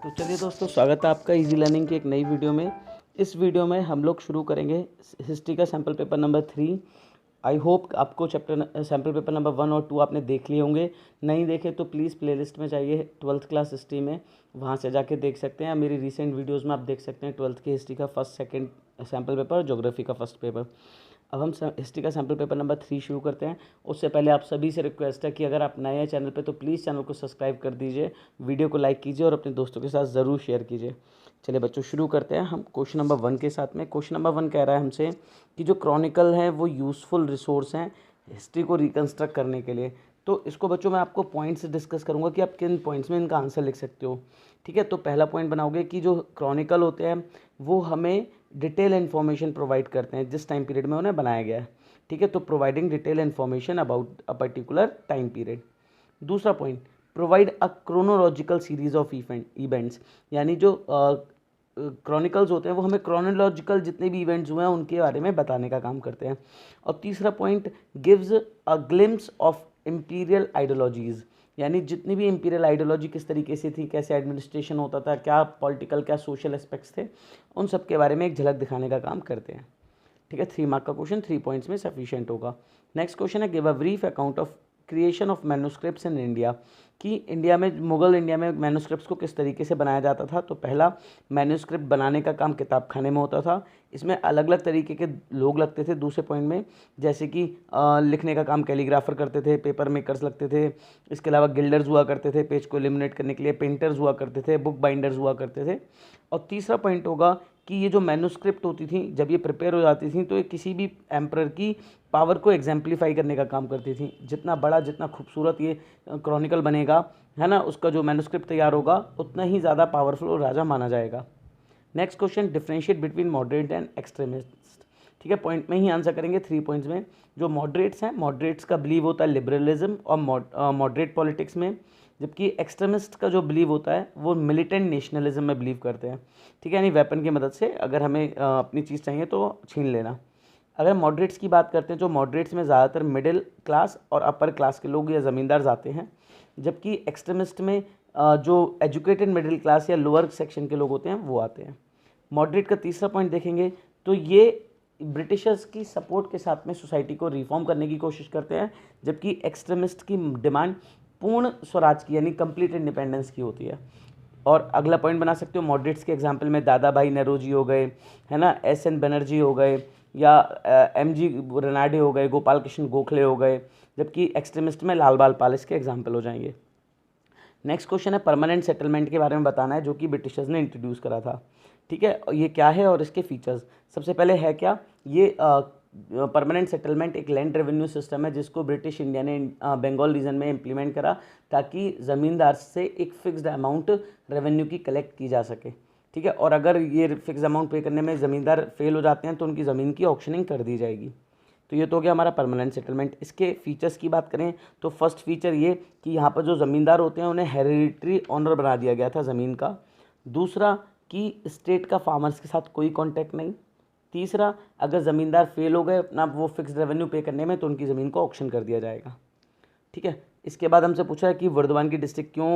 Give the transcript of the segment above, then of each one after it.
तो चलिए दोस्तों, स्वागत है आपका इजी लर्निंग की एक नई वीडियो में। इस वीडियो में हम लोग शुरू करेंगे हिस्ट्री का sample paper number 3। I hope आपको सैम्पल पेपर नंबर 1 और 2 आपने देख लिए होंगे। नहीं देखे तो प्लीज़ प्लेलिस्ट में जाइए 12th क्लास हिस्ट्री में, वहाँ से जाके देख सकते हैं। मेरी रिसेंट वीडियोज़ में आप देख सकते हैं 12th की हिस्ट्री का फर्स्ट सेकेंड सैम्पल पेपर और ज्योग्राफी का फर्स्ट पेपर। अब हम हिस्ट्री का सैम्पल पेपर नंबर 3 शुरू करते हैं। उससे पहले आप सभी से रिक्वेस्ट है कि अगर आप नए हैं चैनल पे तो प्लीज़ चैनल को सब्सक्राइब कर दीजिए, वीडियो को लाइक कीजिए और अपने दोस्तों के साथ ज़रूर शेयर कीजिए। चलिए बच्चों, शुरू करते हैं हम क्वेश्चन नंबर 1 के साथ में। क्वेश्चन नंबर 1 कह रहा है हमसे कि जो क्रॉनिकल है वो यूज़फुल रिसोर्स हैं हिस्ट्री को रिकन्स्ट्रक्ट करने के लिए। तो इसको बच्चों मैं आपको पॉइंट्स डिस्कस करूंगा कि आप किन पॉइंट्स में इनका आंसर लिख सकते हो। ठीक है, तो पहला पॉइंट बनाओगे कि जो क्रॉनिकल होते हैं वो हमें डिटेल इन्फॉर्मेशन प्रोवाइड करते हैं जिस टाइम पीरियड में उन्हें बनाया गया है। ठीक है, तो providing detail information about a particular time period. दूसरा point, provide a chronological series of events, यानी जो क्रॉनिकल्स होते हैं वो हमें क्रोनोलॉजिकल जितने भी इवेंट्स हुए हैं उनके बारे में बताने का काम करते हैं। और तीसरा point, gives a glimpse of imperial ideologies, यानी जितनी भी इम्पीरियल आइडियोलॉजी किस तरीके से थी, कैसे एडमिनिस्ट्रेशन होता था, क्या पॉलिटिकल क्या सोशल एस्पेक्ट्स थे, उन सब के बारे में एक झलक दिखाने का काम करते हैं। ठीक है, 3 मार्क का क्वेश्चन 3 पॉइंट्स में सफिशिएंट होगा। नेक्स्ट क्वेश्चन है, give a brief account of creation of manuscripts in India, कि इंडिया में मुगल इंडिया में मैन्युस्क्रिप्ट्स को किस तरीके से बनाया जाता था। तो पहला, मैन्युस्क्रिप्ट बनाने का काम किताब खाने में होता था। इसमें अलग अलग तरीके के लोग लगते थे दूसरे पॉइंट में, जैसे कि लिखने का काम कैलीग्राफर करते थे, पेपर मेकर्स लगते थे, इसके अलावा गिल्डर्स हुआ करते थे पेज को एलिमिनेट करने के लिए, पेंटर्स हुआ करते थे, बुक बाइंडर्स हुआ करते थे। और तीसरा पॉइंट होगा कि ये जो मैन्युस्क्रिप्ट होती थी जब ये प्रिपेयर हो जाती थी तो ये किसी भी एम्परर की पावर को एग्जाम्प्लीफाई करने का काम करती थी। जितना बड़ा जितना खूबसूरत ये क्रॉनिकल बनेगा, है ना, उसका जो मैन्युस्क्रिप्ट तैयार होगा उतना ही ज़्यादा पावरफुल राजा माना जाएगा। Next question, differentiate between moderate and extremist. ठीक है, पॉइंट में ही आंसर करेंगे 3 पॉइंट्स में। जो मॉडरेट्स हैं, मॉडरेट्स का बिलीव होता है लिबरलिज्म और मॉडरेट पॉलिटिक्स में, जबकि एक्सट्रीमिस्ट का जो बिलीव होता है वो मिलिटेंट नेशनलिज्म में बिलीव करते हैं। ठीक है, यानी वेपन की मदद से अगर हमें अपनी चीज़ चाहिए तो छीन लेना। अगर मॉडरेट्स की बात करते हैं, जो मॉडरेट्स में ज़्यादातर मिडिल क्लास और अपर क्लास के लोग या ज़मींदार जाते हैं, जबकि एक्सट्रीमिस्ट में जो एजुकेटेड मिडिल क्लास या लोअर सेक्शन के लोग होते हैं वो आते हैं। मॉडरेट का तीसरा पॉइंट देखेंगे तो ये ब्रिटिशर्स की सपोर्ट के साथ में सोसाइटी को रिफॉर्म करने की कोशिश करते हैं, जबकि एक्सट्रीमिस्ट की डिमांड पूर्ण स्वराज की यानी कंप्लीट इंडिपेंडेंस की होती है। और अगला पॉइंट बना सकते हो, मॉडरेट्स के एग्जांपल में दादा भाई नौरोजी हो गए, है ना, एस.एन. बनर्जी हो गए, या एम.जी. रनाडे हो गए, गोपाल कृष्ण गोखले हो गए, जबकि एक्सट्रीमिस्ट में लाल बाल पाल इसके एग्जाम्पल हो जाएंगे। नेक्स्ट क्वेश्चन है, परमानेंट सेटलमेंट के बारे में बताना है, जो कि ब्रिटिशर्स ने इंट्रोड्यूस करा था। ठीक है, ये क्या है और इसके फीचर्स। सबसे पहले है क्या, ये परमानेंट सेटलमेंट एक लैंड रेवेन्यू सिस्टम है जिसको ब्रिटिश इंडिया ने बंगाल रीजन में इम्प्लीमेंट करा, ताकि ज़मींदार से एक फिक्स्ड अमाउंट रेवेन्यू की कलेक्ट की जा सके। ठीक है, और अगर ये फिक्स अमाउंट पे करने में ज़मींदार फेल हो जाते हैं तो उनकी ज़मीन की ऑक्शनिंग कर दी जाएगी। तो ये तो हो गया हमारा परमानेंट सेटलमेंट। इसके फीचर्स की बात करें तो फर्स्ट फीचर ये कि यहाँ पर जो ज़मींदार होते हैं उन्हें हेरिडिटरी ऑनर बना दिया गया था ज़मीन का। दूसरा, कि स्टेट का फार्मर्स के साथ कोई कॉन्टैक्ट नहीं। तीसरा, अगर ज़मींदार फेल हो गए अपना वो फिक्स रेवेन्यू पे करने में तो उनकी ज़मीन को ऑक्शन कर दिया जाएगा। ठीक है, इसके बाद हमसे पूछा है कि वर्धमान की डिस्ट्रिक्ट क्यों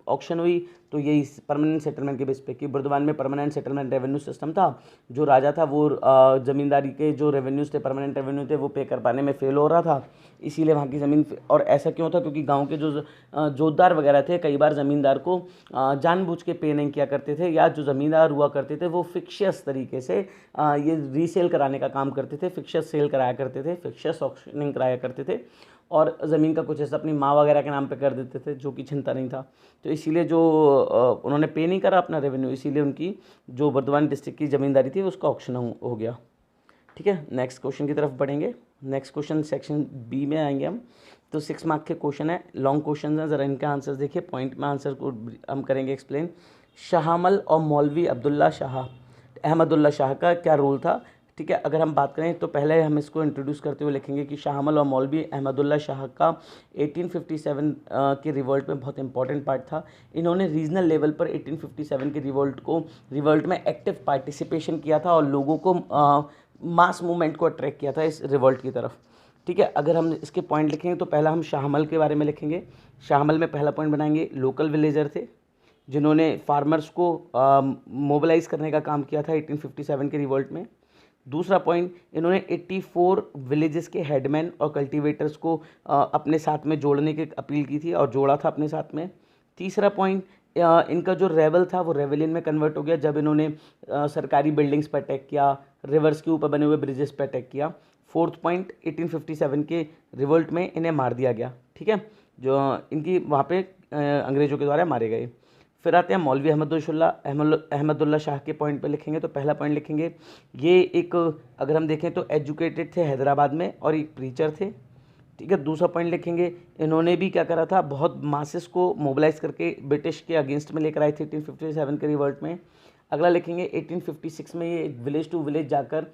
ऑक्शन हुई, तो यही परमानेंट सेटलमेंट के बेस पे कि वर्धमान में परमानेंट सेटलमेंट रेवेन्यू सिस्टम था। जो राजा था वो ज़मींदारी के जो रेवेन्यूज़ थे, परमानेंट रेवेन्यू थे, वो पे कर पाने में फेल हो रहा था, इसीलिए वहाँ की ज़मीन। और ऐसा क्यों था, क्योंकि गांव के जो जोतदार वगैरह थे कई बार ज़मींदार को जानबूझ के पे नहीं किया करते थे, या जो ज़मींदार हुआ करते थे वो फिक्शियस तरीके से ये रीसेल कराने का काम करते थे, फिक्शियस सेल कराया करते थे, फिक्शियस ऑक्शनिंग कराया करते थे, और ज़मीन का कुछ ऐसा अपनी माँ वगैरह के नाम पे कर देते थे, जो कि छिनता नहीं था। तो इसीलिए जो उन्होंने पे नहीं करा अपना रेवेन्यू, इसीलिए उनकी जो वर्धमान डिस्ट्रिक्ट की ज़मींदारी थी उसका ऑक्शन हो गया। ठीक है, नेक्स्ट क्वेश्चन की तरफ बढ़ेंगे। नेक्स्ट क्वेश्चन सेक्शन बी में आएंगे हम। तो 6 मार्क के क्वेश्चन है, लॉन्ग क्वेश्चन है, ज़रा इनका आंसर देखिए, पॉइंट में आंसर को हम करेंगे एक्सप्लेन। शाहमल और मौलवी अहमदुल्ला शाह का क्या रोल था। ठीक है, अगर हम बात करें तो पहले हम इसको इंट्रोड्यूस करते हुए लिखेंगे कि शाहमल और मौलवी अहमदुल्ला शाह का 1857 के रिवोल्ट में बहुत इंपॉर्टेंट पार्ट था। इन्होंने रीजनल लेवल पर 1857 के रिवोल्ट में एक्टिव पार्टिसिपेशन किया था और लोगों को मास मूवमेंट को अट्रैक्ट किया था इस रिवोल्ट की तरफ। ठीक है, अगर हम इसके पॉइंट लिखेंगे तो पहला हम शाहमल के बारे में लिखेंगे। शाहमल में पहला पॉइंट बनाएंगे, लोकल विलेजर थे जिन्होंने फार्मर्स को मोबिलाइज करने का काम किया था 1857 के रिवोल्ट में। दूसरा पॉइंट, इन्होंने 84 विलेजेस के हेडमैन और कल्टीवेटर्स को अपने साथ में जोड़ने की अपील की थी और जोड़ा था अपने साथ में। तीसरा पॉइंट, इनका जो रेबल था वो रेवेलियन में कन्वर्ट हो गया जब इन्होंने सरकारी बिल्डिंग्स पर अटैक किया, रिवर्स के ऊपर बने हुए ब्रिजेस पर अटैक किया। फोर्थ पॉइंट, 1857 के रिवोल्ट में इन्हें मार दिया गया, ठीक है, जो इनकी वहाँ पे अंग्रेज़ों के द्वारा मारे गए। फिर आते हैं मौलवी अहमदुल्ला शाह के पॉइंट पे लिखेंगे। तो पहला पॉइंट लिखेंगे, ये एक, अगर हम देखें तो एजुकेटेड थे हैदराबाद में और एक प्रीचर थे, ठीक है। दूसरा पॉइंट लिखेंगे, इन्होंने भी क्या करा था, बहुत मासेस को मोबिलाइज करके ब्रिटिश के अगेंस्ट में लेकर आए थे 1857 के रिवोल्ट में। अगला लिखेंगे 1856 में ये विलेज टू विलेज जाकर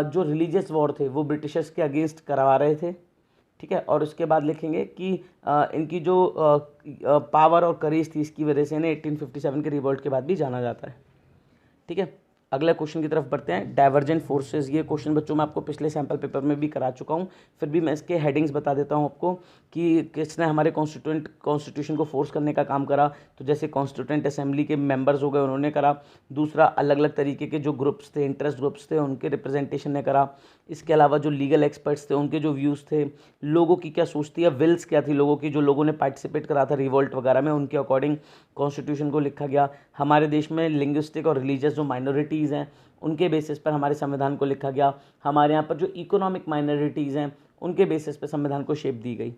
जो रिलीजियस वॉर थे वो ब्रिटिशर्स के अगेंस्ट करवा रहे थे, ठीक है। और उसके बाद लिखेंगे कि इनकी जो पावर और करेज थी, इसकी वजह से इन्हें 1857 के रिवोल्ट के बाद भी जाना जाता है, ठीक है। अगला क्वेश्चन की तरफ बढ़ते हैं, डाइवर्जेंट फोर्सेस। ये क्वेश्चन बच्चों मैं आपको पिछले सैम्पल पेपर में भी करा चुका हूँ, फिर भी मैं इसके हेडिंग्स बता देता हूँ आपको कि किसने हमारे कॉन्स्टिट्यूशन को फोर्स करने का काम करा। तो जैसे कॉन्स्टिट्यूंट असेंबली के मेंबर्स हो गए, उन्होंने करा। दूसरा, अलग अलग तरीके के जो ग्रुप्स थे, इंटरेस्ट ग्रुप्स थे, उनके रिप्रेजेंटेशन ने करा। इसके अलावा जो लीगल एक्सपर्ट्स थे, उनके जो व्यूज़ थे, लोगों की क्या सोच थी या विल्स क्या थी लोगों की, जो लोगों ने पार्टिसिपेट करा था रिवोल्ट वगैरह में, उनके अकॉर्डिंग कॉन्स्टिट्यूशन को लिखा गया। हमारे देश में लिंग्विस्टिक और रिलीजियस जो माइनॉरिटीज़ हैं, उनके बेसिस पर हमारे संविधान को लिखा गया। हमारे यहाँ पर जो इकोनॉमिक माइनॉरिटीज़ हैं, उनके बेसिस पर संविधान को शेप दी गई,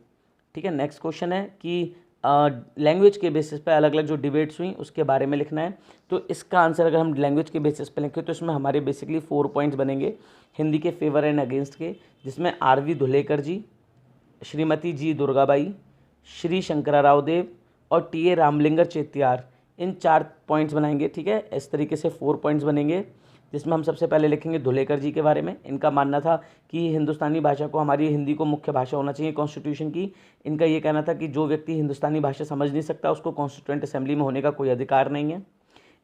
ठीक है। नेक्स्ट क्वेश्चन है कि लैंग्वेज के बेसिस पे अलग अलग जो डिबेट्स हुई उसके बारे में लिखना है। तो इसका आंसर अगर हम लैंग्वेज के बेसिस पे लिखें तो इसमें हमारे बेसिकली 4 पॉइंट्स बनेंगे हिंदी के फेवर एंड अगेंस्ट के, जिसमें आर.वी. धुलेकर जी, श्रीमती जी दुर्गाबाई, श्री शंकरा राव देव और टी.ए. रामलिंगर चेतियार, इन 4 पॉइंट्स बनाएंगे, ठीक है। इस तरीके से 4 पॉइंट्स बनेंगे, जिसमें हम सबसे पहले लिखेंगे धुलेकर जी के बारे में। इनका मानना था कि हिंदुस्तानी भाषा को, हमारी हिंदी को मुख्य भाषा होना चाहिए कॉन्स्टिट्यूशन की। इनका ये कहना था कि जो व्यक्ति हिंदुस्तानी भाषा समझ नहीं सकता उसको कॉन्स्टिट्यूएंट असेंबली में होने का कोई अधिकार नहीं है।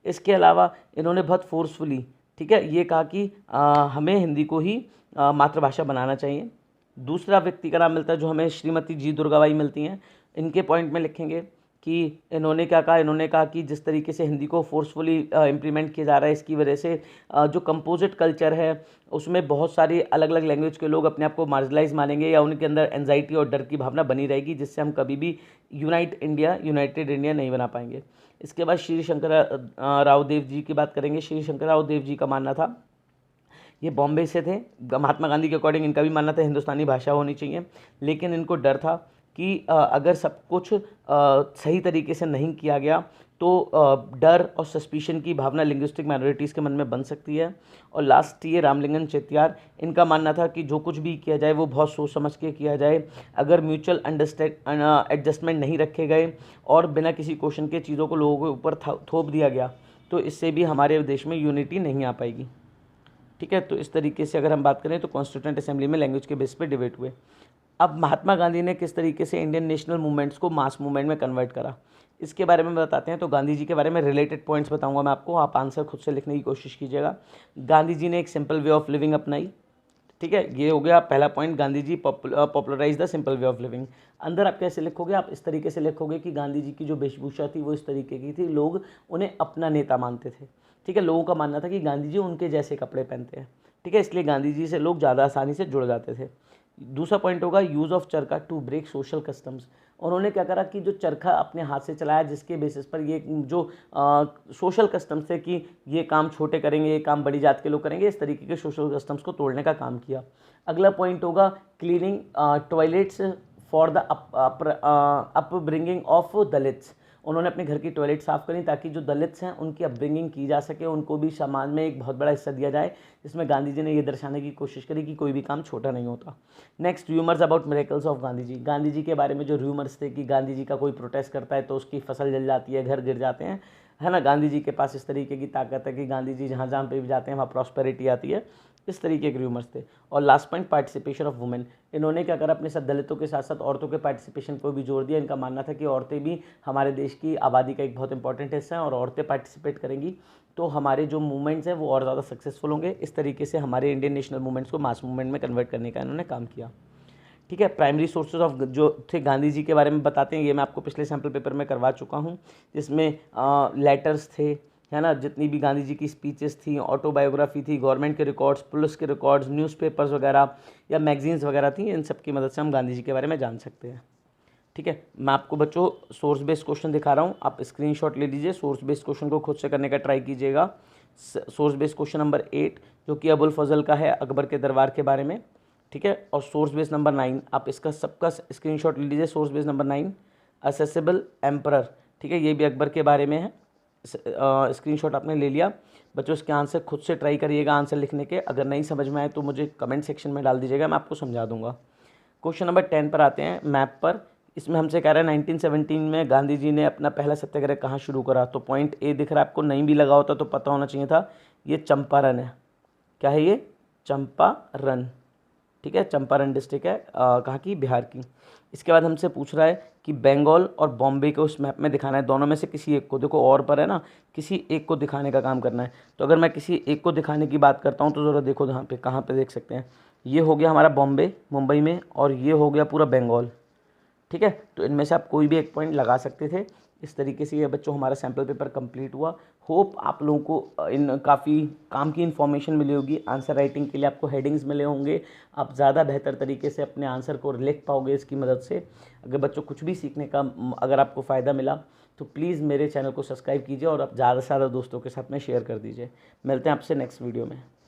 इसके अलावा इन्होंने बहुत फोर्सफुली, ठीक है, ये कहा कि हमें हिंदी को ही मातृभाषा बनाना चाहिए। दूसरा व्यक्ति का नाम मिलता है जो हमें श्रीमती जी दुर्गाबाई मिलती हैं। इनके पॉइंट में लिखेंगे कि इन्होंने क्या कहा, इन्होंने कहा कि जिस तरीके से हिंदी को फोर्सफुली इम्प्लीमेंट किया जा रहा है, इसकी वजह से जो कंपोजिट कल्चर है उसमें बहुत सारी अलग अलग लैंग्वेज के लोग अपने आप को मार्जिनलाइज मानेंगे या उनके अंदर एंजाइटी और डर की भावना बनी रहेगी, जिससे हम कभी भी यूनाइटेड इंडिया नहीं बना पाएंगे। इसके बाद श्री शंकर राव देव जी की बात करेंगे। श्री शंकर राव देव जी का मानना था, ये बॉम्बे से थे, महात्मा गांधी के अकॉर्डिंग इनका भी मानना था हिंदुस्तानी भाषा होनी चाहिए, लेकिन इनको डर था कि अगर सब कुछ सही तरीके से नहीं किया गया तो डर और सस्पिशन की भावना लिंग्विस्टिक माइनॉरिटीज़ के मन में बन सकती है। और लास्ट ये रामलिंगन चेतियार, इनका मानना था कि जो कुछ भी किया जाए वो बहुत सोच समझ के किया जाए। अगर म्यूचुअल एडजस्टमेंट नहीं रखे गए और बिना किसी क्वेश्चन के चीज़ों को लोगों के ऊपर थोप दिया गया तो इससे भी हमारे देश में यूनिटी नहीं आ पाएगी, ठीक है। तो इस तरीके से अगर हम बात करें तो कॉन्स्टिट्यूएंट असेंबली में लैंग्वेज के बेस पे डिबेट हुए। अब महात्मा गांधी ने किस तरीके से इंडियन नेशनल मूवमेंट्स को मास मूवमेंट में कन्वर्ट करा, इसके बारे में बताते हैं। तो गांधी जी के बारे में रिलेटेड पॉइंट्स बताऊंगा मैं आपको, आप आंसर खुद से लिखने की कोशिश कीजिएगा। गांधी जी ने एक सिंपल वे ऑफ लिविंग अपनाई, ठीक है, ये हो गया पहला point. Gandhi ji popularise the simple way of living. अंदर आप कैसे लिखोगे, आप इस तरीके से लिखोगे कि गांधी जी की जो वेशभूषा थी वो इस तरीके की थी, लोग उन्हें अपना नेता मानते थे, ठीक है। लोगों का मानना था कि गांधी जी उनके जैसे कपड़े पहनते हैं, ठीक है, इसलिए गांधी जी से लोग ज़्यादा आसानी से जुड़ जाते थे। दूसरा पॉइंट होगा यूज़ ऑफ चरखा टू ब्रेक सोशल कस्टम्स। उन्होंने क्या करा कि जो चरखा अपने हाथ से चलाया, जिसके बेसिस पर ये जो सोशल कस्टम्स थे कि ये काम छोटे करेंगे, ये काम बड़ी जात के लोग करेंगे, इस तरीके के सोशल कस्टम्स को तोड़ने का काम किया। अगला पॉइंट होगा cleaning toilets for the upbringing of Dalits. उन्होंने अपने घर की टॉयलेट साफ़ करी ताकि जो दलित्स हैं उनकी अपब्रिंगिंग की जा सके, उनको भी समाज में एक बहुत बड़ा हिस्सा दिया जाए, जिसमें गांधी जी ने ये दर्शाने की कोशिश करी कि कोई भी काम छोटा नहीं होता। Next, rumours about miracles of Gandhi ji. Gandhi ji के बारे में जो र्यूमर्स थे कि गांधी जी का कोई प्रोटेस्ट करता है तो उसकी फसल जल जाती है, घर गिर जाते हैं, है ना, गांधी जी के पास इस तरीके की ताकत है कि गांधी जी जहाँ जहाँ पे भी जाते हैं वहाँ प्रॉस्पेरिटी आती है, इस तरीके के र्यूमर्स थे। और last point, participation of women. इन्होंने क्या करा, अपने साथ दलितों के साथ साथ औरतों के पार्टिसिपेशन को भी जोड़ दिया। इनका मानना था कि औरतें भी हमारे देश की आबादी का एक बहुत इंपॉर्टेंट हिस्सा है और औरतें पार्टिसिपेट करेंगी तो हमारे जो मूवमेंट्स हैं वो और ज़्यादा सक्सेसफुल होंगे। इस तरीके से हमारे इंडियन नेशनल मूवमेंट्स को मास मूवमेंट में कन्वर्ट करने का इन्होंने काम किया, ठीक है। प्राइमरी सोर्सेज ऑफ जो थे गांधी जी के बारे में बताते हैं, ये मैं आपको पिछले सैम्पल पेपर में करवा चुका हूँ, जिसमें लेटर्स थे, है ना, जितनी भी गांधी जी की स्पीचेस थी, ऑटोबायोग्राफी थी, गवर्नमेंट के रिकॉर्ड्स, पुलिस के रिकॉर्ड्स, न्यूज़पेपर्स वगैरह या मैगजीन्स वगैरह थी, इन सब की मदद से हम गांधी जी के बारे में जान सकते हैं। ठीक है, मैं आपको बच्चों सोर्स बेस्ड क्वेश्चन दिखा रहा हूँ, आप स्क्रीनशॉट ले लीजिए, सोर्स बेस्ड क्वेश्चन को खुद से करने का ट्राई कीजिएगा। सोर्स बेस्ड क्वेश्चन नंबर 8 जो कि अबुल फजल का है, अकबर के दरबार के बारे में। ठीक है, और सोर्स बेस नंबर 9 आप इसका सबका स्क्रीनशॉट ले लीजिए। Source base number 9 accessible emperor, ठीक है, ये भी अकबर के बारे में है। स्क्रीनशॉट आपने ले लिया बच्चों, इसके आंसर खुद से ट्राई करिएगा आंसर लिखने के, अगर नहीं समझ में आए तो मुझे कमेंट सेक्शन में डाल दीजिएगा, मैं आपको समझा दूंगा। क्वेश्चन नंबर 10 पर आते हैं, मैप पर। इसमें हमसे कह रहा है 1917 में गांधी जी ने अपना पहला सत्याग्रह कहाँ शुरू करा, तो पॉइंट ए दिख रहा है आपको, नहीं भी लगा होता तो पता होना चाहिए था, ये चंपारण है। क्या है ये? चंपारण। ठीक है, चंपारण डिस्ट्रिक्ट है कहाँ की? बिहार की। इसके बाद हमसे पूछ रहा है कि बंगाल और बॉम्बे को उस मैप में दिखाना है, दोनों में से किसी एक को, देखो और पर है ना, किसी एक को दिखाने का काम करना है। तो अगर मैं किसी एक को दिखाने की बात करता हूँ तो ज़रा देखो यहाँ पे, कहाँ पे देख सकते हैं, ये हो गया हमारा बॉम्बे मुंबई में, और ये हो गया पूरा बंगाल। ठीक है, तो इनमें से आप कोई भी एक पॉइंट लगा सकते थे। इस तरीके से ये बच्चों हमारा सैम्पल पेपर कंप्लीट हुआ। होप आप लोगों को इन काफ़ी काम की इन्फॉर्मेशन मिली होगी। आंसर राइटिंग के लिए आपको हेडिंग्स मिले होंगे, आप ज़्यादा बेहतर तरीके से अपने आंसर को लिख पाओगे इसकी मदद से। अगर बच्चों कुछ भी सीखने का अगर आपको फ़ायदा मिला तो प्लीज़ मेरे चैनल को सब्सक्राइब कीजिए और आप ज़्यादा से ज़्यादा दोस्तों के साथ में शेयर कर दीजिए। मिलते हैं आपसे नेक्स्ट वीडियो में।